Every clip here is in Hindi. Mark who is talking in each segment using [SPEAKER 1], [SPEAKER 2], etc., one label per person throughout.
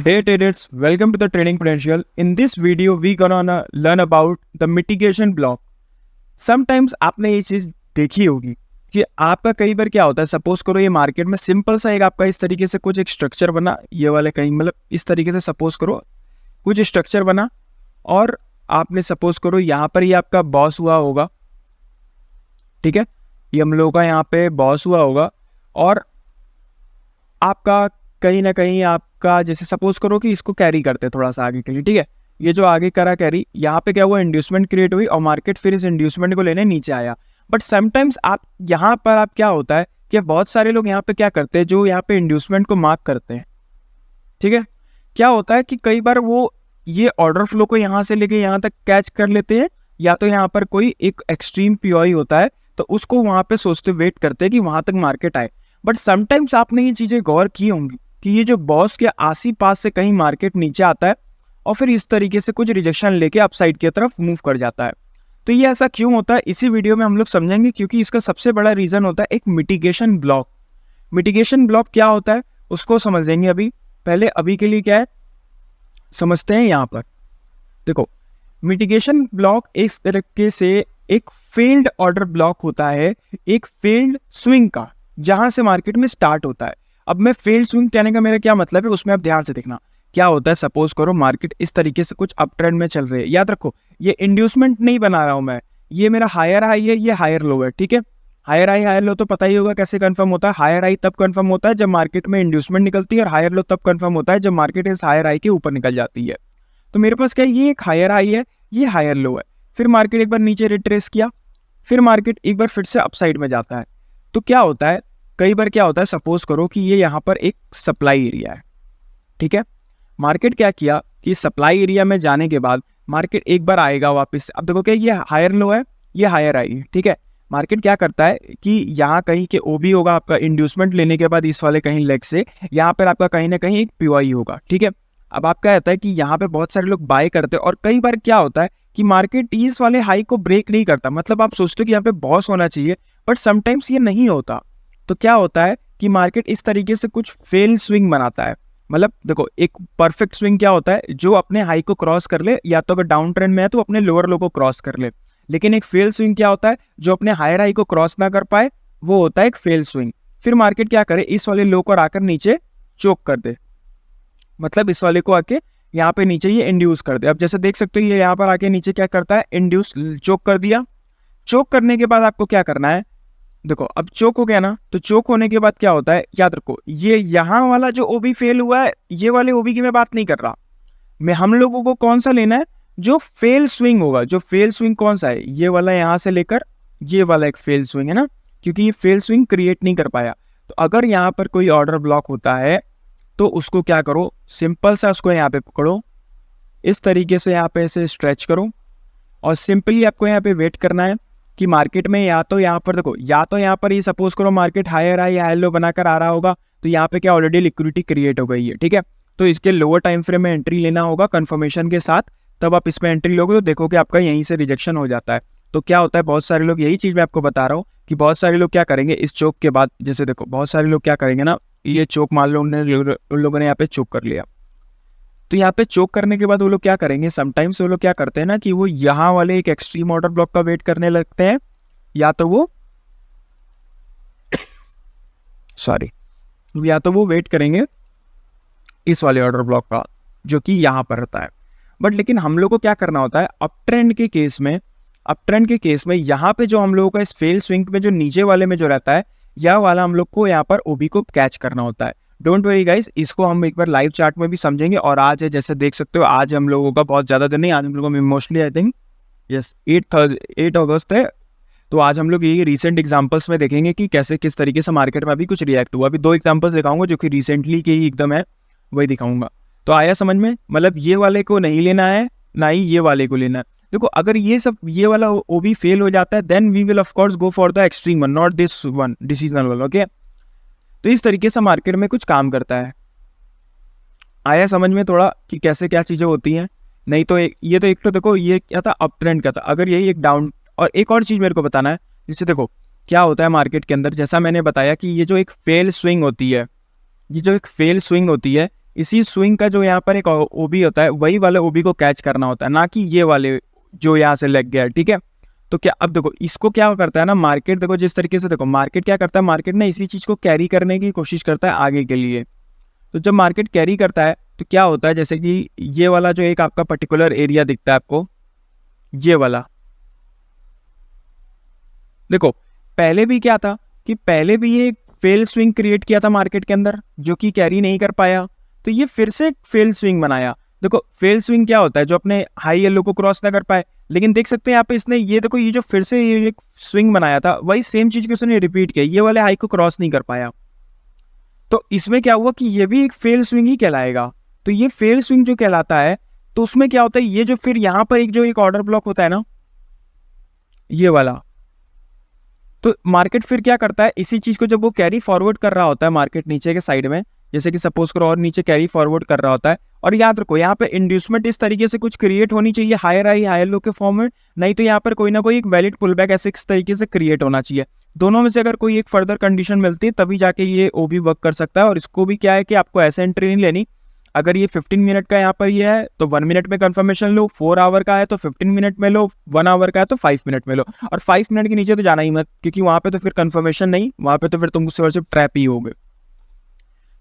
[SPEAKER 1] Hey traders, welcome to the Trading Potential. In this video, we gonna learn about the mitigation block. Sometimes आपने ये चीज देखी होगी कि आपका कई बार क्या होता है, सपोज करो ये मार्केट में सिंपल सा एक आपका इस तरीके से कुछ एक स्ट्रक्चर बना, ये वाले कहीं मतलब इस तरीके से सपोज करो कुछ स्ट्रक्चर बना और आपने सपोज करो यहाँ पर ये आपका बॉस हुआ होगा, ठीक है, ये हम लोगों का यहाँ पे बॉस हुआ होगा और आपका कहीं ना कहीं आपका जैसे सपोज करो कि इसको कैरी करते हैं थोड़ा सा आगे के लिए, ठीक है, ये जो आगे करा कैरी, यहाँ पे क्या हुआ, इंड्यूसमेंट क्रिएट हुई और मार्केट फिर इस इंड्यूसमेंट को लेने नीचे आया। बट समटाइम्स आप यहाँ पर आप क्या होता है कि बहुत सारे लोग यहाँ पे क्या करते हैं, जो यहाँ पे इंड्यूसमेंट को मार्क करते हैं, ठीक है, क्या होता है कि कई बार वो ये ऑर्डर फ्लो को यहाँ से लेके यहाँ तक कैच कर लेते हैं, या तो यहाँ पर कोई एक एक्सट्रीम पीओई होता है तो उसको वहाँ पे सोचते वेट करते हैं कि वहाँ तक मार्केट आए। बट समटाइम्स आपने ये चीज़ें गौर की होंगी कि ये जो बॉस के आसी पास से कहीं मार्केट नीचे आता है और फिर इस तरीके से कुछ रिजेक्शन लेके अपसाइड की तरफ मूव कर जाता है। तो ये ऐसा क्यों होता है, इसी वीडियो में हम लोग समझेंगे, क्योंकि इसका सबसे बड़ा रीज़न होता है एक मिटिगेशन ब्लॉक। मिटिगेशन ब्लॉक क्या होता है उसको समझेंगे अभी। पहले अभी के लिए क्या है समझते हैं। यहाँ पर देखो, मिटिगेशन ब्लॉक इस तरीके से एक फेल्ड ऑर्डर ब्लॉक होता है, एक फेल्ड स्विंग का, जहां से मार्केट में स्टार्ट होता है। अब मैं फेल्ड स्विंग कहने का मेरा क्या मतलब है, उसमें आप ध्यान से देखना क्या होता है। सपोज करो मार्केट इस तरीके से कुछ अप ट्रेंड में चल रही है, याद रखो ये इंड्यूसमेंट नहीं बना रहा हूं मैं, ये मेरा हायर हाई है, ये हायर लो है, ठीक है। हायर हाई हायर लो तो पता ही होगा कैसे कंफर्म होता है। हायर हाई तब कंफर्म होता है जब मार्केट में इंड्यूसमेंट निकलती है, और हायर लो तब कंफर्म होता है जब मार्केट इस हायर हाई के ऊपर निकल जाती है। तो मेरे पास क्या है, ये एक हायर हाई है, ये हायर लो है, फिर मार्केट एक बार नीचे रिट्रेस किया, फिर मार्केट एक बार फिर से अपसाइड में जाता है। तो क्या होता है, कई बार क्या होता है, सपोज करो कि ये यहाँ पर एक सप्लाई एरिया है, ठीक है। मार्केट क्या किया कि सप्लाई एरिया में जाने के बाद मार्केट एक बार आएगा वापस। अब देखो क्या, ये हायर लो है, ये हायर हाई है, ठीक है। मार्केट क्या करता है कि यहाँ कहीं के ओबी होगा आपका, इंड्यूसमेंट लेने के बाद इस वाले कहीं लेग से यहाँ पर आपका कहीं ना कहीं एक पीओई होगा, ठीक है। अब आपका रहता है कि यहाँ पे बहुत सारे लोग बाय करते हैं, और कई बार क्या होता है कि मार्केट इस वाले हाई को ब्रेक नहीं करता। मतलब आप सोचते हो कि यहाँ पे बॉस होना चाहिए, बट समटाइम्स ये नहीं होता। तो क्या होता है कि मार्केट इस तरीके से कुछ फेल स्विंग बनाता है। मतलब देखो, एक परफेक्ट स्विंग क्या होता है, जो अपने हाई को क्रॉस कर ले, या तो अगर डाउन ट्रेंड में है तो अपने लोअर लो को क्रॉस कर ले। लेकिन एक फेल स्विंग क्या होता है, जो अपने हायर हाई को क्रॉस ना कर पाए, वो होता है एक फेल स्विंग। फिर मार्केट क्या करे, इस वाले लो को आकर नीचे चोक कर दे, मतलब इस वाले को आके यहाँ पे नीचे ये इंड्यूस कर दे। अब जैसे देख सकते हो ये यहाँ पर आके नीचे क्या करता है, इंड्यूस चोक कर दिया। चोक करने के बाद आपको क्या करना है, देखो अब चोक हो गया ना, तो चोक होने के बाद क्या होता है, याद रखो ये यहाँ वाला जो ओबी फेल हुआ है, ये वाले ओबी की मैं बात नहीं कर रहा, मैं हम लोगों को कौन सा लेना है, जो फेल स्विंग होगा। जो फेल स्विंग कौन सा है, ये वाला यहाँ से लेकर ये वाला एक फेल स्विंग है ना, क्योंकि ये फेल स्विंग क्रिएट नहीं कर पाया। तो अगर यहाँ पर कोई ऑर्डर ब्लॉक होता है तो उसको क्या करो, सिंपल सा उसको यहाँ पे पकड़ो, इस तरीके से यहाँ पे ऐसे स्ट्रेच करो, और सिंपली आपको यहाँ पे वेट करना है कि मार्केट में या तो यहाँ पर देखो, या तो यहाँ पर ये सपोज करो market higher high higher low बनाकर आ रहा होगा, तो यहाँ पे क्या ऑलरेडी लिक्विडिटी क्रिएट हो गई है, ठीक है। तो इसके लोअर टाइम फ्रेम में एंट्री लेना होगा कंफर्मेशन के साथ, तब आप इसमें एंट्री लोगे तो देखो कि आपका यहीं से रिजेक्शन हो जाता है। तो क्या होता है, बहुत सारे लोग, यही चीज़ मैं आपको बता रहा हूँ कि बहुत सारे लोग क्या करेंगे इस चोक के बाद, जैसे देखो बहुत सारे लोग क्या करेंगे ना, ये चोक मान लो उन लोगों ने यहाँ पे चोक कर लिया, तो यहाँ पे चोक करने के बाद वो लोग क्या करेंगे, समटाइम्स वो लोग क्या करते हैं ना कि वो यहाँ वाले एक एक्सट्रीम ऑर्डर ब्लॉक का वेट करने लगते हैं, या तो वो वेट करेंगे इस वाले ऑर्डर ब्लॉक का, जो कि यहाँ पर रहता है। बट लेकिन हम लोग को क्या करना होता है, अप ट्रेंड के केस में यहाँ पे जो हम लोगों का इस फेल स्विंग में जो नीचे वाले में जो रहता है, यह वाला हम लोग को यहाँ पर ओबी को कैच करना होता है। डोंट वरी गाइस, इसको हम एक बार लाइव चार्ट में भी समझेंगे। और आज है, जैसे देख सकते हो, आज हम लोगों का बहुत ज़्यादा दिन नहीं, आज हम लोगों में मोस्टली आई थिंक 8 अगस्त है। तो आज हम लोग ये रिसेंट एग्जांपल्स में देखेंगे कि कैसे किस तरीके से मार्केट में अभी कुछ रिएक्ट हुआ। अभी 2 एग्जांपल्स दिखाऊंगा जो कि रिसेंटली के ही एकदम है, वही दिखाऊंगा। तो आया समझ में, मतलब ये वाले को नहीं लेना है, ना ही ये वाले को लेना है। देखो अगर ये वाला ओबी फेल हो जाता है, then we will of course go for the extreme one, not this one decisional one, okay. तो इस तरीके से मार्केट में कुछ काम करता है। आया समझ में थोड़ा कि कैसे क्या चीज़ें होती हैं। नहीं तो ये तो एक तो देखो ये क्या था, अप ट्रेंड का था, अगर यही एक डाउन। और एक और चीज़ मेरे को बताना है, जिससे देखो क्या होता है मार्केट के अंदर, जैसा मैंने बताया कि ये जो एक फेल स्विंग होती है, इसी स्विंग का जो यहाँ पर एक ओबी होता है वही वाले ओबी को कैच करना होता है, ना कि ये वाले जो यहाँ से लग गया है, ठीक है। तो क्या अब देखो इसको क्या करता है ना मार्केट, देखो जिस तरीके से देखो मार्केट क्या करता है, मार्केट ना इसी चीज को कैरी करने की कोशिश करता है आगे के लिए। तो जब मार्केट कैरी करता है तो क्या होता है, जैसे कि ये वाला जो एक आपका पर्टिकुलर एरिया दिखता है आपको, ये वाला देखो पहले भी क्या था कि पहले भी ये फेल स्विंग क्रिएट किया था मार्केट के अंदर जो कि कैरी नहीं कर पाया, तो ये फिर से फेल स्विंग बनाया। देखो फेल स्विंग क्या होता है, जो अपने हाई येलो को क्रॉस ना कर पाए, लेकिन देख सकते हैं यहाँ पे इसने ये देखो ये जो फिर से ये एक स्विंग बनाया था वही सेम चीज को उसने रिपीट किया, ये वाले हाई को क्रॉस नहीं कर पाया। तो इसमें क्या हुआ कि ये भी एक फेल स्विंग ही कहलाएगा। तो ये फेल स्विंग जो कहलाता है, तो उसमें क्या होता है, ये जो फिर यहाँ पर एक जो एक ऑर्डर ब्लॉक होता है ना ये वाला, तो मार्केट फिर क्या करता है, इसी चीज को जब वो कैरी फॉरवर्ड कर रहा होता है मार्केट नीचे के साइड में, जैसे कि सपोज करो और नीचे कैरी फॉरवर्ड कर रहा होता है, और याद रखो यहाँ पे इंड्यूसमेंट इस तरीके से कुछ क्रिएट होनी चाहिए हायर हाई हायर लो के फॉर्म में, नहीं तो यहाँ पर कोई ना कोई एक वैलिड पुल बैक ऐसे इस तरीके से क्रिएट होना चाहिए। दोनों में से अगर कोई एक फर्दर कंडीशन मिलती है तभी जाके ये ओबी वर्क कर सकता है। और इसको भी क्या है कि आपको ऐसे एंट्री नहीं लेनी, अगर ये 15 मिनट का यहाँ पर ये है तो 1 मिनट में कंफर्मेशन लो, 4 आवर का है तो 15 मिनट में लो, 1 आवर का है तो 5 मिनट में लो, और 5 मिनट के नीचे तो जाना ही मत, क्योंकि वहां पे तो फिर कंफर्मेशन नहीं, वहां पे तो फिर तुम सिर्फ ट्रैप ही होगे।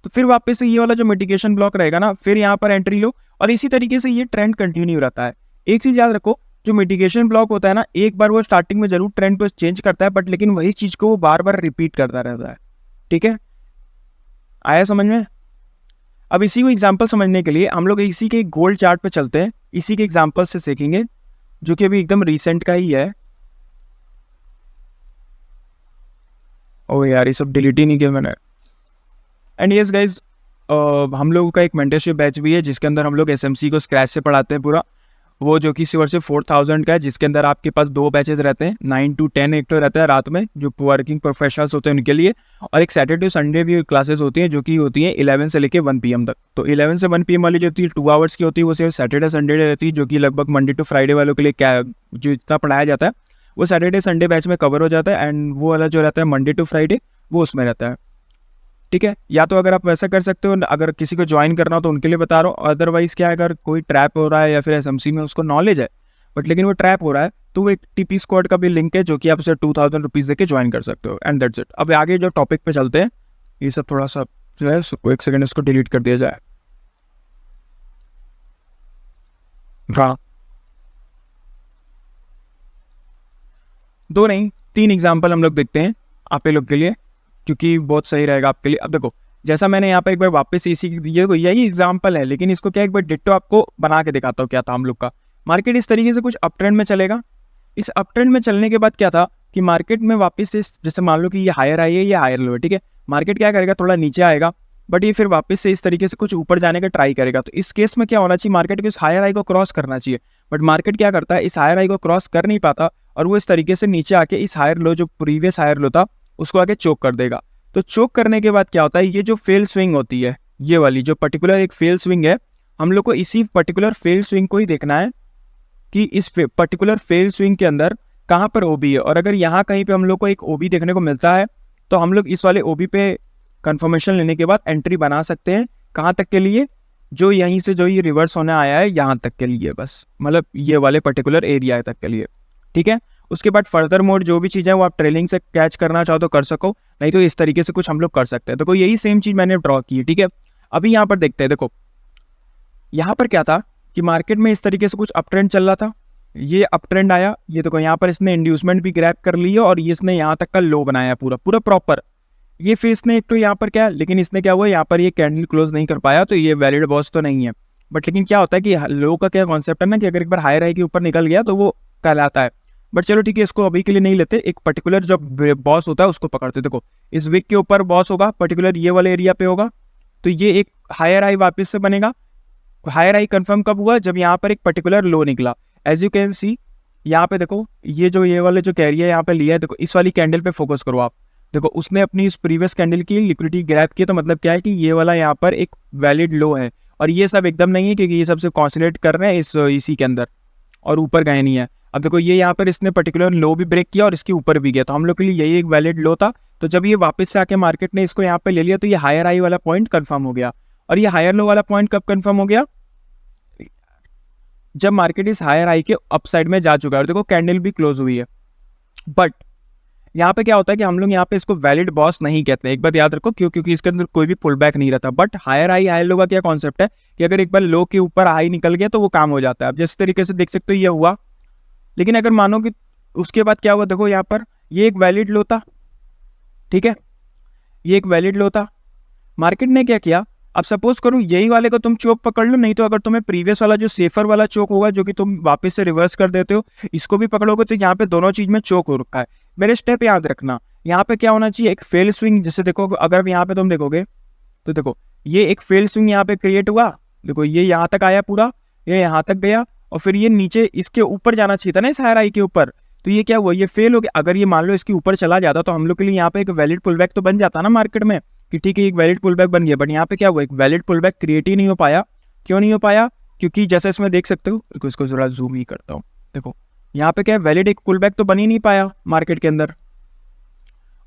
[SPEAKER 1] तो फिर वापस से ये वाला जो मिटिगेशन ब्लॉक रहेगा ना, फिर यहाँ पर एंट्री लो, और इसी तरीके से ये ट्रेंड कंटिन्यू रहता है। एक चीज याद रखो, जो मिटिगेशन ब्लॉक होता है ना, एक बार वो स्टार्टिंग में जरूर ट्रेंड को चेंज करता है, बट लेकिन वही चीज को वो बार बार रिपीट करता रहता है। ठीक है, आया समझ में? अब इसी को एग्जांपल समझने के लिए हम लोग इसी के गोल्ड चार्ट पे चलते हैं, इसी के एग्जांपल से सीखेंगे, जो कि अभी एकदम रिसेंट का ही है। ओ यार ये सब डिलीट ही नहीं किया मैंने। एंड यस गाइज, हम लोगों का एक मेंटरशिप बैच भी है जिसके अंदर हम लोग एसएमसी को स्क्रैच से पढ़ाते हैं पूरा, वो जो कि सिर्फ 4000 का है, जिसके अंदर आपके पास 2 बैचेस रहते हैं, 9 to 10 एक तो रहता है रात में जो वर्किंग प्रोफेशनल्स होते हैं उनके लिए, और एक सैटरडे संडे भी क्लासेस होती हैं जो कि होती हैं 11 से लेके 1 PM तक। तो 11 से 1 PM वाली जो होती है 2 आवर्स की होती है, वो सिर्फ सैटरडे संडे रहती है, जो कि लगभग मंडे टू फ्राइडे वालों के लिए क्या जो इतना पढ़ाया जाता है वो सैटरडे संडे बैच में कवर हो जाता है, एंड वो वाला जो रहता है मंडे टू फ्राइडे वो उसमें रहता है। ठीक है, या तो अगर आप वैसा कर सकते हो, अगर किसी को ज्वाइन करना हो तो उनके लिए बता रहा हूँ, अदरवाइज क्या है, अगर कोई ट्रैप हो रहा है या फिर एसएमसी में उसको नॉलेज है बट लेकिन वो ट्रैप हो रहा है, तो वो एक टीपी स्क्वाड का भी लिंक है जो कि आप उसे 2000 रुपीज देके ज्वाइन कर सकते हो, एंड दैट्स इट। अब आगे जो टॉपिक पे चलते हैं, ये सब थोड़ा सा जो है एक सेकंड इसको डिलीट कर दिया जाए। हाँ, 2 नहीं 3 एग्जाम्पल हम लोग देखते हैं आप लोग के लिए, क्योंकि बहुत सही रहेगा आपके लिए। अब देखो जैसा मैंने यहाँ पर एक बार वापस इसी यही एग्जाम्पल है, लेकिन इसको क्या एक बार डिट्टो आपको बना के दिखाता हूँ क्या था हम लोग का। मार्केट इस तरीके से कुछ अप ट्रेंड में चलेगा, इस अप ट्रेंड में चलने के बाद क्या था कि मार्केट में वापस से जैसे मान लो कि ये हायर आई है ये हायर लो है, ठीक है, मार्केट क्या करेगा थोड़ा नीचे आएगा, बट ये फिर वापस से इस तरीके से कुछ ऊपर जाने का ट्राई करेगा। तो इस केस में क्या होना चाहिए, मार्केट को इस हायर आई को क्रॉस करना चाहिए, बट मार्केट क्या करता है इस हायर आई को क्रॉस कर नहीं पाता, और वो इस तरीके से नीचे आके इस हायर लो जो प्रीवियस हायर लो था उसको आके चोक कर देगा। तो चोक करने के बाद क्या होता है, ये जो फेल स्विंग होती है, ये वाली जो पर्टिकुलर एक फेल स्विंग है, हम लोग को इसी पर्टिकुलर फेल स्विंग को ही देखना है कि इस पर्टिकुलर फेल स्विंग के अंदर कहाँ पर ओबी है, और अगर यहाँ कहीं पे हम लोग को एक ओबी देखने को मिलता है तो हम लोग इस वाले ओबी पे कंफर्मेशन लेने के बाद एंट्री बना सकते हैं। कहाँ तक के लिए, जो यहीं से जो ये रिवर्स होने आया है यहाँ तक के लिए, बस मतलब ये वाले पर्टिकुलर एरिया तक के लिए। ठीक है, उसके बाद फर्दर मोड जो भी चीज़ है वो आप ट्रेलिंग से कैच करना चाहो तो कर सको, नहीं तो इस तरीके से कुछ हम लोग कर सकते हैं। देखो यही सेम चीज़ मैंने ड्रॉ की है। ठीक है, अभी यहाँ पर देखते हैं, देखो यहाँ पर क्या था कि मार्केट में इस तरीके से कुछ अप ट्रेंड चल रहा था, ये अप ट्रेंड आया, ये देखो यहाँ पर इसने इंड्यूसमेंट भी ग्रैब कर ली है, और ये इसने यहाँ तक का लो बनाया पूरा पूरा प्रॉपर। ये फिर इसने एक तो यहाँ पर क्या, लेकिन इसने क्या हुआ यहाँ पर ये कैंडल क्लोज नहीं कर पाया, तो ये वैलिड बॉस तो नहीं है। बट लेकिन क्या होता है कि लो का क्या कॉन्सेप्ट है ना, कि अगर एक बार हायर हाई के ऊपर निकल गया तो वो कहलाता है। बट चलो ठीक है, इसको अभी के लिए नहीं लेते, एक पर्टिकुलर जो बॉस होता है उसको पकड़ते। देखो इस वीक के ऊपर बॉस होगा पर्टिकुलर ये वाले एरिया पे होगा, तो ये एक हायर हाई वापस से बनेगा। हायर हाई कंफर्म कब हुआ, जब यहाँ पर एक पर्टिकुलर लो निकला। एज यू कैन सी यहाँ पे देखो ये जो ये वाले जो कैरियर यहाँ पे लिया है, देखो इस वाली कैंडल पे फोकस करो आप, देखो उसने अपनी इस प्रीवियस कैंडल की लिक्विडिटी ग्रैब की, तो मतलब क्या है कि ये वाला यहाँ पर एक वैलिड लो है, और ये सब एकदम नहीं है क्योंकि ये सबसे कॉन्सनट्रेट कर रहे हैं इसी के अंदर, और ऊपर गए नहीं है। अब देखो ये यहाँ पर इसने पर्टिकुलर लो भी ब्रेक किया और इसके ऊपर भी गया, तो हम लोग के लिए यही एक वैलिड लो था। तो जब ये वापस से आके मार्केट ने इसको यहाँ पे ले लिया तो ये हायर हाई वाला पॉइंट कंफर्म हो गया, और ये हायर लो वाला पॉइंट कब कंफर्म हो गया, जब मार्केट इस हायर हाई के अपसाइड में जा चुका है और देखो कैंडल भी क्लोज हुई है। बट यहाँ पे क्या होता है कि हम लोग यहाँ पे इसको वैलिड बॉस नहीं कहते हैं, एक बात याद रखो, क्यों, क्योंकि इसके अंदर कोई भी पुल बैक नहीं रहता। But higher high higher low का क्या कॉन्सेप्ट है कि अगर एक बार लो के ऊपर हाई निकल गया तो वो काम हो जाता है। अब जिस तरीके से देख सकते हो ये हुआ, लेकिन अगर मानो कि उसके बाद क्या हुआ, देखो यहाँ पर ये एक वैलिड लो था, ठीक है, ये एक वैलिड लो था। मार्केट ने क्या किया, अब सपोज करो यही वाले को तुम चोक पकड़ लो, नहीं तो अगर तुम्हें प्रीवियस वाला जो सेफर वाला चोक होगा जो कि तुम वापस से रिवर्स कर देते हो, इसको भी पकड़ोगे तो यहाँ पे दोनों चीज में चोक हो रखा है। मेरे स्टेप याद रखना, यहाँ पे क्या होना चाहिए, एक फेल स्विंग। जैसे देखो अगर यहाँ पे तुम देखोगे तो देखो ये एक फेल स्विंग यहाँ पे क्रिएट हुआ, देखो ये यहाँ तक आया पूरा, ये यहाँ तक गया और फिर ये नीचे इसके ऊपर जाना चाहिए था ना, इस हायर हाई के ऊपर, तो ये क्या हुआ, ये फेल हो गया। अगर ये मान लो इसके ऊपर चला जाता तो हम लोग के लिए यहाँ पे एक वैलिड पुल बैक तो बन जाता ना मार्केट में कि ठीक है एक वैलिड पुल बैक बन गया। बट यहाँ पे क्या हुआ, एक वैलिड पुल बैक क्रिएट ही नहीं हो पाया। क्यों नहीं हो पाया, क्योंकि जैसे इसमें देख सकते हो, इसको थोड़ा जूम ही करता हूँ, देखो यहाँ पे क्या है, वैलिड एक पुल बैक तो बन ही नहीं पाया मार्केट के अंदर।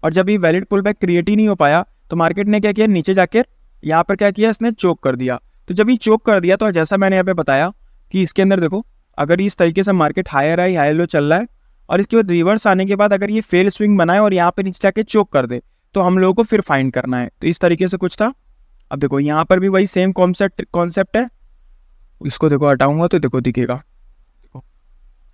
[SPEAKER 1] और जब ये वैलिड पुल बैक क्रिएट ही नहीं हो पाया तो मार्केट ने क्या किया, नीचे जाकर यहाँ पर क्या किया, इसने चोक कर दिया। तो जब ये चोक कर दिया तो जैसा मैंने यहाँ पे बताया कि इसके अंदर देखो अगर इस तरीके से market higher high higher low चल रहा है और इसके बाद रिवर्स आने के बाद अगर ये फेल स्विंग बनाए और यहाँ पे नीचे जाके चोक कर दे तो हम लोगों को फिर फाइंड करना है। तो इस तरीके से कुछ था। अब देखो यहाँ पर भी वही सेम कॉन्सेप्ट है, इसको देखो हटाऊंगा तो देखो दिखेगा, देखो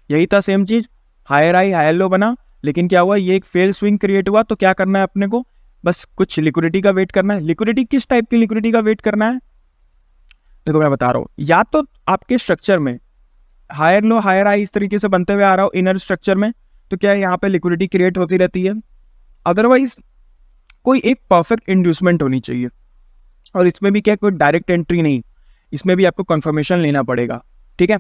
[SPEAKER 1] यही था सेम चीज, हायर हाई हायर लो बना, लेकिन क्या हुआ, ये एक फेल स्विंग क्रिएट हुआ। तो क्या करना है अपने को, बस कुछ लिक्विडिटी का वेट करना है। लिक्विडिटी किस टाइप की लिक्विडिटी का वेट करना है, देखो मैं बता रहा हूँ, या तो आपके स्ट्रक्चर में हायर लो हायर हाई इस तरीके से बनते हुए आ रहा हो इनर स्ट्रक्चर में, तो क्या है यहाँ पे लिक्विडिटी क्रिएट होती रहती है। अदरवाइज कोई एक परफेक्ट इंड्यूसमेंट होनी चाहिए, और इसमें भी क्या कोई डायरेक्ट एंट्री नहीं, इसमें भी आपको कंफर्मेशन लेना पड़ेगा, ठीक है।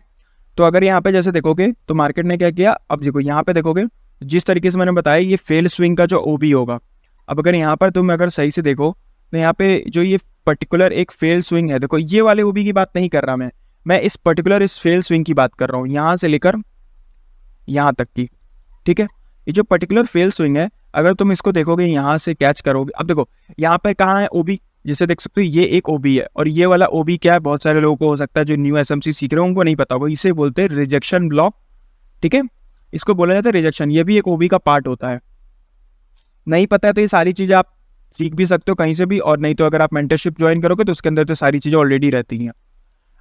[SPEAKER 1] तो अगर यहाँ पे जैसे देखोगे तो मार्केट ने क्या किया, अब देखो यहाँ पे देखोगे जिस तरीके से मैंने बताया ये फेल स्विंग का जो ओबी होगा। अब अगर यहाँ पर तुम अगर सही से देखो तो यहाँ पे जो ये पर्टिकुलर एक फेल स्विंग है, देखो ये वाले ओबी की बात नहीं कर रहा मैं इस पर्टिकुलर इस फेल स्विंग की बात कर रहा हूँ, यहाँ से लेकर यहाँ तक की, ठीक है। ये जो पर्टिकुलर फेल स्विंग है अगर तुम इसको देखोगे यहाँ से कैच करोगे, अब देखो यहाँ पर कहाँ है ओबी, जैसे देख सकते हो ये एक ओबी है और ये वाला ओबी क्या है, बहुत सारे लोगों को हो सकता है जो न्यू एसएमसी सीख रहे हो उनको नहीं पता होगा, इसे बोलते हैं रिजेक्शन ब्लॉक, ठीक है, इसको बोला जाता है रिजेक्शन। ये भी एक ओबी का पार्ट होता है, नहीं पता है तो ये सारी चीजें आप सीख भी सकते हो कहीं से भी, और नहीं तो अगर आप मेंटरशिप ज्वाइन करोगे तो उसके अंदर तो सारी चीजें ऑलरेडी रहती हैं।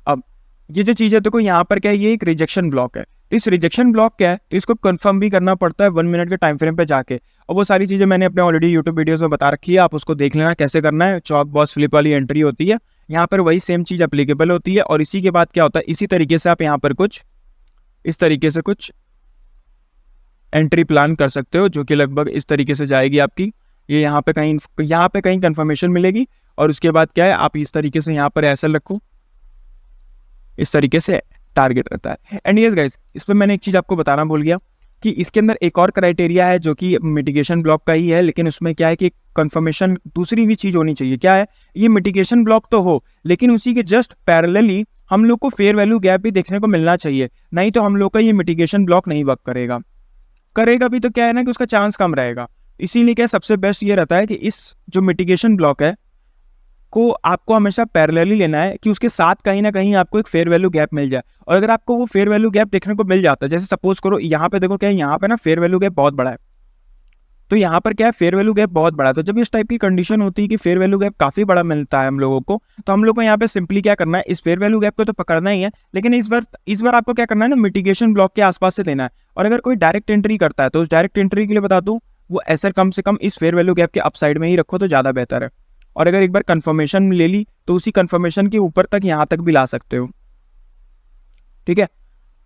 [SPEAKER 1] अब ये जो चीज़ है देखो यहाँ पर क्या है, ये एक रिजेक्शन ब्लॉक है। तो इस रिजेक्शन ब्लॉक क्या है, तो इसको कंफर्म भी करना पड़ता है 1 मिनट के टाइम फ्रेम पे जाके, और वो सारी चीज़ें मैंने अपने ऑलरेडी यूट्यूब वीडियोस में बता रखी है, आप उसको देख लेना कैसे करना है। चौक बॉस फ्लिप वाली एंट्री होती है, यहाँ पर वही सेम चीज़ अप्लीकेबल होती है। और इसी के बाद क्या होता है, इसी तरीके से आप यहाँ पर कुछ इस तरीके से कुछ एंट्री प्लान कर सकते हो, जो कि लगभग इस तरीके से जाएगी आपकी, ये यहाँ पे कहीं कंफर्मेशन मिलेगी, और उसके बाद क्या है आप इस तरीके से यहाँ पर ऐसा रखो, इस तरीके से टारगेट रहता है। एंड यस गाइस, इसमें मैंने एक चीज़ आपको बताना भूल गया कि इसके अंदर एक और क्राइटेरिया है जो कि मिटिगेशन ब्लॉक का ही है, लेकिन उसमें क्या है कि कंफर्मेशन दूसरी भी चीज़ होनी चाहिए। क्या है, ये मिटिगेशन ब्लॉक तो हो, लेकिन उसी के जस्ट पैरेलली हम लोग को फेयर वैल्यू गैप भी देखने को मिलना चाहिए, नहीं तो हम लोग का ये मिटिगेशन ब्लॉक नहीं वर्क करेगा भी तो क्या है ना कि उसका चांस कम रहेगा। इसीलिए क्या सबसे बेस्ट ये रहता है कि इस जो मिटिगेशन ब्लॉक है को आपको हमेशा पैरेलली लेना है कि उसके साथ कहीं ना कहीं आपको एक फेयर वैल्यू गैप मिल जाए। और अगर आपको वो फेयर वैल्यू गैप देखने को मिल जाता है, जैसे सपोज करो यहाँ पे देखो क्या है, यहाँ पे ना फेयर वैल्यू गैप बहुत बड़ा है, तो यहाँ पर क्या है फेयर वैल्यू गैप बहुत बड़ा है। तो जब इस टाइप की कंडीशन होती है कि फेयर वैल्यू गैप काफी बड़ा मिलता है हम लोगों को, तो हम लोग को यहाँ पे सिंपली क्या करना है, इस फेयर वैल्यू गैप को तो पकड़ना ही है, लेकिन इस बार आपको क्या करना है ना, मिटिगेशन ब्लॉक के आसपास से लेना है। और अगर कोई डायरेक्ट एंट्री करता है तो उस डायरेक्ट एंट्री के लिए बता दूं, वो ऐसा कम से कम इस फेयर वैल्यू गैप के अपसाइड में ही रखो तो ज्यादा बेहतर है। और अगर एक बार कंफर्मेशन ले ली तो उसी कंफर्मेशन के ऊपर तक यहाँ तक भी ला सकते हो, ठीक है।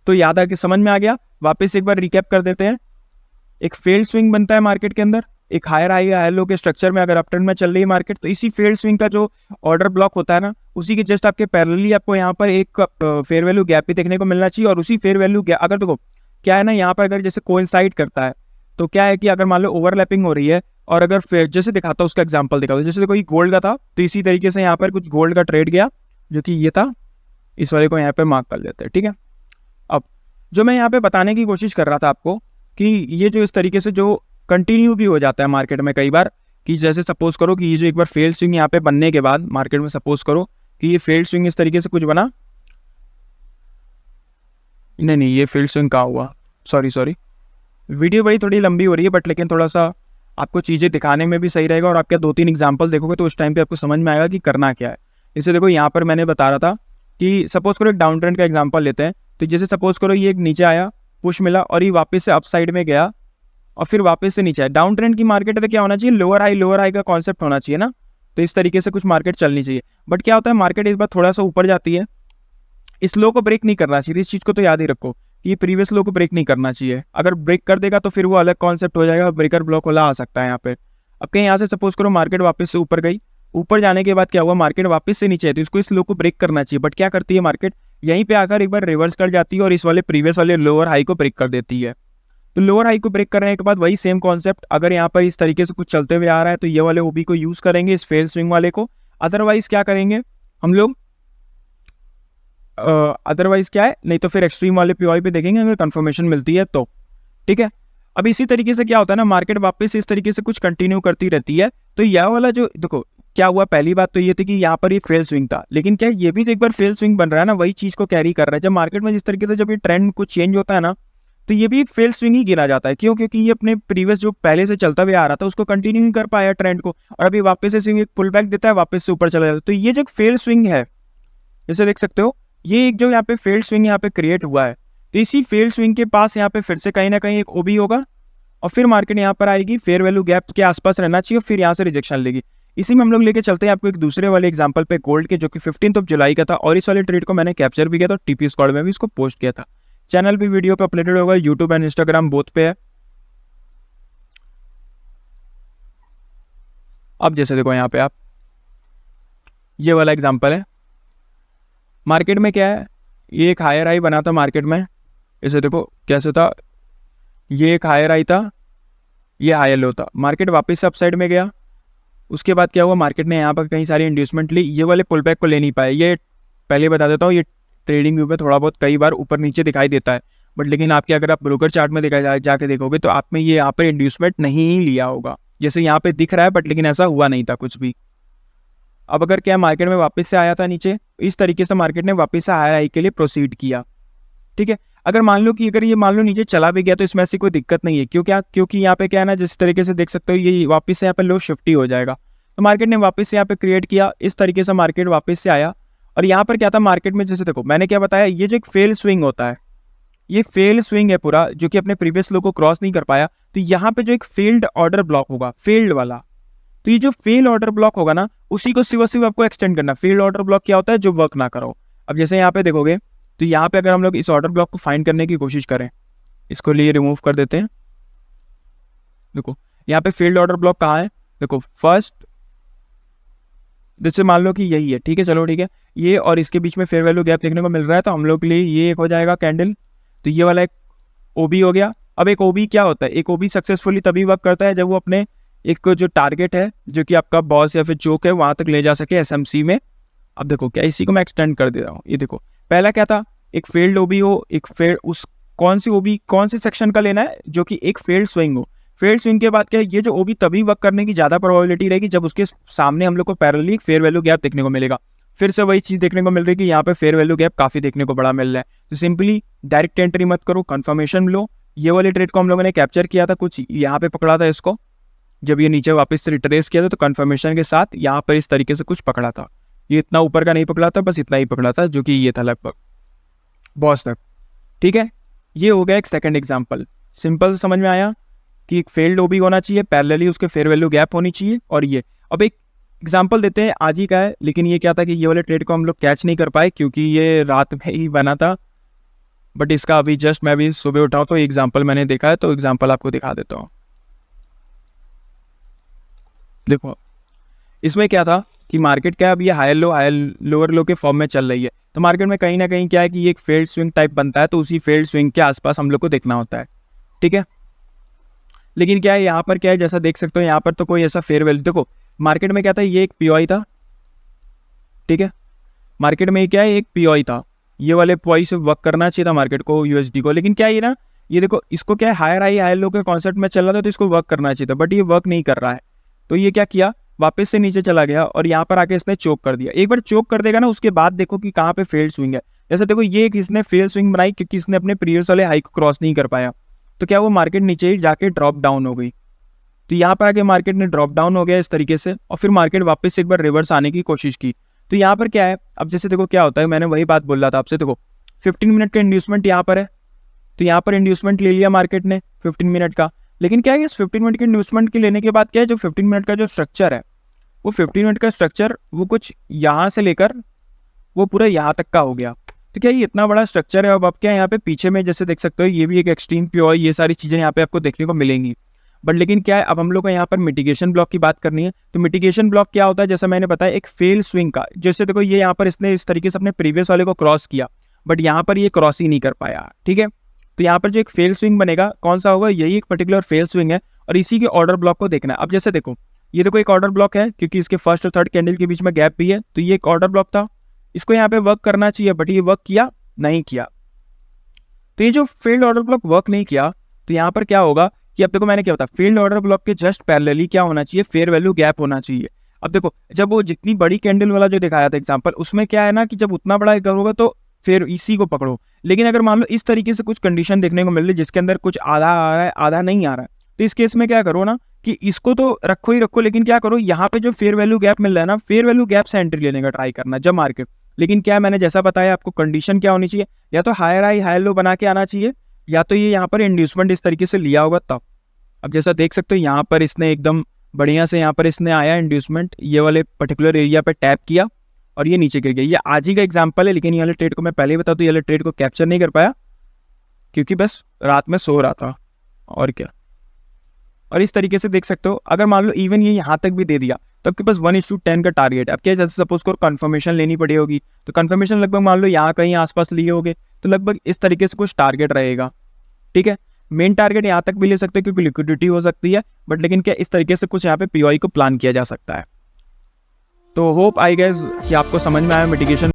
[SPEAKER 1] तो याद आ के समझ में आ गया, वापस एक बार रिकैप कर देते हैं। एक फेल्ड स्विंग बनता है मार्केट के अंदर, एक हायर हाई हायर लो के स्ट्रक्चर में अगर अपट्रेंड में चल रही है मार्केट, तो इसी फेल्ड स्विंग का जो ऑर्डर ब्लॉक होता है ना, उसी के जस्ट आपके पैरेलली आपको यहाँ पर एक फेयर वैल्यू गैप भी देखने को मिलना चाहिए। और उसी फेयर वैल्यू गैप अगर देखो क्या है ना, यहाँ पर अगर जैसे कोइंसाइड करता है तो क्या है कि अगर मान लो ओवरलैपिंग हो रही है, और अगर जैसे दिखाता हूँ उसका एग्जांपल दिखाता हूँ, जैसे देखो ये गोल्ड का था, तो इसी तरीके से यहाँ पर कुछ गोल्ड का ट्रेड गया जो कि ये था, इस वाले को यहाँ पे मार्क कर लेते हैं, ठीक है। अब जो मैं यहाँ पे बताने की कोशिश कर रहा था आपको कि ये जो इस तरीके से जो कंटिन्यू भी हो जाता है मार्केट में कई बार, कि जैसे सपोज करो कि ये जो एक बार फेल स्विंग यहाँ पे बनने के बाद मार्केट में सपोज करो कि ये फेल्ड स्विंग इस तरीके से कुछ बना, नहीं ये फेल्ड स्विंग कहाँ हुआ, सॉरी वीडियो बड़ी थोड़ी लंबी हो रही है, बट लेकिन थोड़ा सा आपको चीज़ें दिखाने में भी सही रहेगा, और आपके 2-3 एग्जाम्पल देखोगे तो उस टाइम पे आपको समझ में आएगा कि करना क्या है। इसे देखो यहाँ पर मैंने बता रहा था कि सपोज करो एक डाउन ट्रेंड का एग्जाम्पल लेते हैं, तो जैसे सपोज करो ये एक नीचे आया, पुश मिला और ये वापस से अप साइड में गया और फिर वापस से नीचे आया। डाउन ट्रेंड की मार्केट है तो क्या होना चाहिए, लोअर हाई का कॉन्सेप्ट होना चाहिए ना, तो इस तरीके से कुछ मार्केट चलनी चाहिए। बट क्या होता है, मार्केट इस बार थोड़ा सा ऊपर जाती है, इस लो को ब्रेक नहीं करना चाहिए, इस चीज़ को तो याद ही रखो कि ये प्रीवियस लो को ब्रेक नहीं करना चाहिए। अगर ब्रेक कर देगा तो फिर वो अलग कॉन्सेप्ट हो जाएगा, ब्रेकर ब्लॉक वाला आ सकता है यहाँ पे। अब कहीं यहाँ से सपोज करो मार्केट वापस से ऊपर गई, ऊपर जाने के बाद क्या हुआ, मार्केट वापस से नीचे है, तो इसको इस लो को ब्रेक करना चाहिए। बट क्या करती है मार्केट, यहीं पे आकर एक बार रिवर्स कर जाती है और इस वाले प्रीवियस वाले लोअर हाई को ब्रेक कर देती है। तो लोअर हाई को ब्रेक करने के बाद वही सेम कॉन्सेप्ट अगर यहाँ पर इस तरीके से कुछ चलते हुए आ रहा है तो ये वाले ओबी को यूज करेंगे, इस फेल स्विंग वाले को। अदरवाइज क्या करेंगे हम लोग, अदरवाइज क्या है, नहीं तो फिर एक्सट्रीम वाले पीओआई पे देखेंगे अगर कंफर्मेशन मिलती है तो। ठीक है, अब इसी तरीके से क्या होता है ना, मार्केट वापस इस तरीके से कुछ कंटिन्यू करती रहती है। तो यह वाला जो देखो क्या हुआ, पहली बात तो ये थी कि यहाँ पर ये फेल स्विंग था, लेकिन क्या ये भी एक बार फेल स्विंग बन रहा है ना, वही चीज को कैरी कर रहा है। जब मार्केट में जिस तरीके से जब ये ट्रेंड कुछ चेंज होता है ना, तो ये भी एक फेल स्विंग ही गिना जाता है। क्यों, क्योंकि ये अपने प्रीवियस जो पहले से चलता हुआ आ रहा था उसको कंटिन्यू नहीं कर पाया ट्रेंड को, और अभी वापस से एक पुल बैक देता है, वापस से ऊपर चला जाता है। तो ये जो फेल स्विंग है, जैसे देख सकते हो ये एक जो यहाँ पे फेल्ड स्विंग यहाँ पे क्रिएट हुआ है, तो इसी फेल्ड स्विंग के पास यहाँ पे फिर से कहीं ना कहीं एक ओबी होगा और फिर मार्केट यहाँ पर आएगी, फेयर वैल्यू गैप के आसपास रहना चाहिए, फिर यहाँ से रिजेक्शन लेगी। इसी में हम लोग लेके चलते हैं आपको एक दूसरे वाले एग्जांपल पे गोल्ड के, जो कि 15 जुलाई का था, और इस वाले ट्रेड को मैंने कैप्चर भी किया था, टीपी स्क्वाड में भी इसको पोस्ट किया था। चैनल भी वीडियो पे अपलोडेड होगा, यूट्यूब एंड इंस्टाग्राम बोथ पे है। अब जैसे देखो यहाँ पे आप ये वाला एग्जाम्पल है, मार्केट में क्या है, ये एक हायर हाई बना था मार्केट में, इसे देखो कैसे था, ये एक हायर हाई था, ये हायर लो था, मार्केट वापस से अप साइड में गया। उसके बाद क्या हुआ, मार्केट ने यहाँ पर कई सारी इंड्यूसमेंट ली, ये वाले पुल बैक को ले नहीं पाए। ये पहले बता देता हूँ, ये ट्रेडिंग व्यू में थोड़ा बहुत कई बार ऊपर नीचे दिखाई देता है, बट लेकिन आपके अगर आप ब्रोकर चार्ट में जाके देखोगे तो आप में ये यहाँ पर इंड्यूसमेंट नहीं ही लिया होगा, जैसे यहाँ पे दिख रहा है, बट लेकिन ऐसा हुआ नहीं था कुछ भी। अब अगर क्या मार्केट में वापस से आया था नीचे, इस तरीके से मार्केट ने वापस से हायर हाई के लिए प्रोसीड किया। ठीक है, अगर मान लो कि अगर ये मान लो नीचे चला भी गया तो इसमें ऐसी कोई दिक्कत नहीं है, क्योंकि यहाँ पे क्या है ना, जिस तरीके से देख सकते हो ये वापस से यहाँ पे लो शिफ्ट ही हो जाएगा। तो मार्केट ने वापस से यहाँ पे क्रिएट किया, इस तरीके से मार्केट वापस से आया, और यहाँ पर क्या था मार्केट में, जैसे देखो मैंने क्या बताया, ये जो एक फेल स्विंग होता है, ये फेल स्विंग है पूरा, जो कि अपने प्रीवियस लो को क्रॉस नहीं कर पाया। तो यहाँ पे जो एक फेल्ड ऑर्डर ब्लॉक होगा, फेल्ड वाला, तो ये जो फेल ऑर्डर ब्लॉक होगा ना, उसी को सिर्फ आपको एक्सटेंड करना। फेल ऑर्डर ब्लॉक क्या होता है, जो वर्क ना करो। अब जैसे यहाँ पे देखोगे तो यहाँ पे अगर हम लोग इस ऑर्डर ब्लॉक को फाइंड करने की कोशिश करें, इसको लिए रिमूव कर देते हैं। देखो यहाँ पे फेल्ड ऑर्डर ब्लॉक कहाँ है, देखो फर्स्ट, जैसे मान लो कि यही है, ठीक है, चलो ठीक है, ये और इसके बीच में फेयर वैल्यू गैप देखने को मिल रहा है, तो हम लोग के लिए ये एक हो जाएगा कैंडल। तो ये वाला एक ओबी हो गया। अब एक ओबी क्या होता है, एक ओबी सक्सेसफुली तभी वर्क करता है जब वो अपने एक जो टारगेट है, जो कि आपका बॉस या फिर चोक है, वहां तक ले जा सके एसएमसी में। अब देखो क्या, इसी को मैं एक्सटेंड कर दे रहा हूँ। ये देखो पहला क्या था, एक फेल्ड ओबी हो, एक फेल्ड, उस कौन सी ओबी कौन से सेक्शन का लेना है, जो कि एक फेल्ड स्विंग हो। फेल्ड स्विंग के बाद क्या है, ये जो ओबी तभी वर्क करने की ज्यादा प्रोबेबिलिटी रहेगी जब उसके सामने हम लोग को पैरेलली फेयर वैल्यू गैप देखने को मिलेगा। फिर से वही चीज देखने को मिल रही है कि यहाँ पे फेयर वैल्यू गैप काफी देखने को बड़ा मिल रहा है। तो सिंपली डायरेक्ट एंट्री मत करो, कंफर्मेशन लो। ये वाले ट्रेड को हम लोगों ने कैप्चर किया था, कुछ यहाँ पे पकड़ा था इसको, जब ये नीचे वापस से रिट्रेस किया था तो कंफर्मेशन के साथ यहाँ पर इस तरीके से कुछ पकड़ा था। ये इतना ऊपर का नहीं पकड़ा था, बस इतना ही पकड़ा था, जो कि ये था लगभग बॉस तक। ठीक है, ये हो गया एक सेकंड एग्जांपल। सिंपल समझ में आया कि एक फेल्ड ओबी होना चाहिए, पैरेलली उसके फेयर वैल्यू गैप होनी चाहिए। और ये अब एक एग्जांपल देते हैं, आज ही का है, लेकिन ये क्या था कि ये वाले ट्रेड को हम लोग कैच नहीं कर पाए क्योंकि ये रात में ही बना था। बट इसका अभी जस्ट मैं अभी सुबह उठाऊँ तो एग्जाम्पल मैंने देखा है, तो एग्जाम्पल आपको दिखा देता हूँ। देखो इसमें क्या था कि मार्केट क्या, अब ये हायर लोअर लो के फॉर्म में चल रही है, तो मार्केट में कहीं ना कहीं क्या है कि ये एक फेल्ड स्विंग टाइप बनता है, तो उसी फेल्ड स्विंग के आसपास हम लोग को देखना होता है। ठीक है, लेकिन क्या है यहाँ पर क्या है, जैसा देख सकते हो यहाँ पर तो कोई ऐसा फेयर वैल्यू, देखो मार्केट में क्या था, ये एक पीओआई था। ठीक है, मार्केट में क्या है, एक पीओआई था, ये वाले पॉइंट से वर्क करना चाहिए था मार्केट को, यूएसडी को। लेकिन क्या है ना, ये देखो इसको क्या है, हायर हाई हायर लो के कॉन्सेप्ट में चल रहा था, तो इसको वर्क करना चाहिए था, बट ये वर्क नहीं कर रहा है। तो ये क्या किया, वापस से नीचे चला गया और यहाँ पर आके इसने चोक कर दिया। एक बार चोक कर देगा ना, उसके बाद देखो कि कहाँ पे फेल्ड स्विंग है। जैसे देखो ये इसने फेल स्विंग बनाई क्योंकि इसने अपने प्रीवियस वाले हाई को क्रॉस नहीं कर पाया, तो क्या वो मार्केट नीचे ही जाके ड्रॉप डाउन हो गई। तो यहाँ पर आके मार्केट ने ड्रॉप डाउन हो गया इस तरीके से, और फिर मार्केट वापस से एक बार रिवर्स आने की कोशिश की। तो यहाँ पर क्या है, अब जैसे देखो क्या होता है, मैंने वही बात बोल रहा था आपसे, देखो 15 मिनट का इंड्यूसमेंट यहाँ पर है, तो यहाँ पर इंड्यूसमेंट ले लिया मार्केट ने 15 मिनट का। लेकिन क्या है, इस 15 मिनट के इंड्यूसमेंट के लेने के बाद क्या है, जो 15 मिनट का जो स्ट्रक्चर है, वो 15 मिनट का स्ट्रक्चर वो कुछ यहाँ से लेकर वो पूरा यहाँ तक का हो गया। तो क्या ये इतना बड़ा स्ट्रक्चर है। अब क्या यहाँ पे पीछे में जैसे देख सकते हो, ये भी एक एक्सट्रीम प्योर, ये सारी चीज़ें यहाँ पे आपको देखने को मिलेंगी। बट लेकिन क्या है, अब हम लोग को यहाँ पर मिटिगेशन ब्लॉक की बात करनी है। तो मिटिगेशन ब्लॉक क्या होता है, जैसा मैंने बताया, एक फेल स्विंग का। जैसे देखो ये यहाँ पर इसने इस तरीके से अपने प्रीवियस वाले को क्रॉस किया, बट यहाँ पर ये क्रॉस ही नहीं कर पाया, ठीक है। तो यहाँ पर जो एक फेल स्विंग बनेगा, कौन सा होगा, यही एक पर्टिकुलर फेल स्विंग है, और इसी के ऑर्डर ब्लॉक को देखना है। अब जैसे देखो, ये देखो एक ऑर्डर ब्लॉक है, क्योंकि इसके फर्स्ट और थर्ड कैंडल के बीच में गैप भी है, तो ये एक ऑर्डर ब्लॉक था, इसको यहाँ पे वर्क करना चाहिए, बट ये वर्क किया नहीं किया। तो ये जो फेल्ड ऑर्डर ब्लॉक वर्क नहीं किया, तो यहाँ पर क्या होगा कि अब देखो मैंने क्या बताया, फील्ड ऑर्डर ब्लॉक के जस्ट पैरेलली क्या होना चाहिए, फेयर वैल्यू गैप होना चाहिए। अब देखो जब वो जितनी बड़ी कैंडल वाला जो दिखाया था एग्जांपल, उसमें क्या है ना कि जब उतना बड़ा होगा तो फिर इसी को पकड़ो। लेकिन अगर मान लो इस तरीके से कुछ कंडीशन देखने को मिल रही है जिसके अंदर कुछ आधा आ रहा है आधा नहीं आ रहा है, तो इस केस में क्या करो ना कि इसको तो रखो ही रखो, लेकिन क्या करो यहाँ पे जो फेयर वैल्यू गैप मिल रहा है ना, फेयर वैल्यू गैप से एंट्री लेने का ट्राई करना जब मार्केट। लेकिन क्या मैंने जैसा बताया आपको, कंडीशन क्या होनी चाहिए, या तो हायर हाई हायर लो बना के आना चाहिए, या तो ये यहाँ पर इंड्यूसमेंट इस तरीके से लिया होगा तब। अब जैसा देख सकते हो यहाँ पर इसने एकदम बढ़िया से यहाँ पर इसने आया इंड्यूसमेंट, ये वाले पर्टिकुलर एरिया पे टैप किया और ये नीचे गिर गया। ये आज ही का एग्जांपल है, लेकिन ये वाले ट्रेड को मैं पहले ही बता दूं, ये वाले ट्रेड को कैप्चर नहीं कर पाया क्योंकि बस रात में सो रहा था और क्या। और इस तरीके से देख सकते हो, अगर मान लो इवन ये यहाँ तक भी दे दिया तो आपके पास 1:10 का टारगेट। अब क्या, जैसे सपोज को कंफर्मेशन लेनी पड़ी होगी, तो कंफर्मेशन लगभग मान लो यहाँ कहीं आसपास लिए होगे, तो लगभग इस तरीके से कुछ टारगेट रहेगा, ठीक है। मेन टारगेट यहाँ तक भी ले सकते हैं क्योंकि लिक्विडिटी हो सकती है, बट लेकिन क्या इस तरीके से कुछ यहाँ पे पीओआई को प्लान किया जा सकता है। तो होप आई गेस कि आपको समझ में आया मिटिगेशन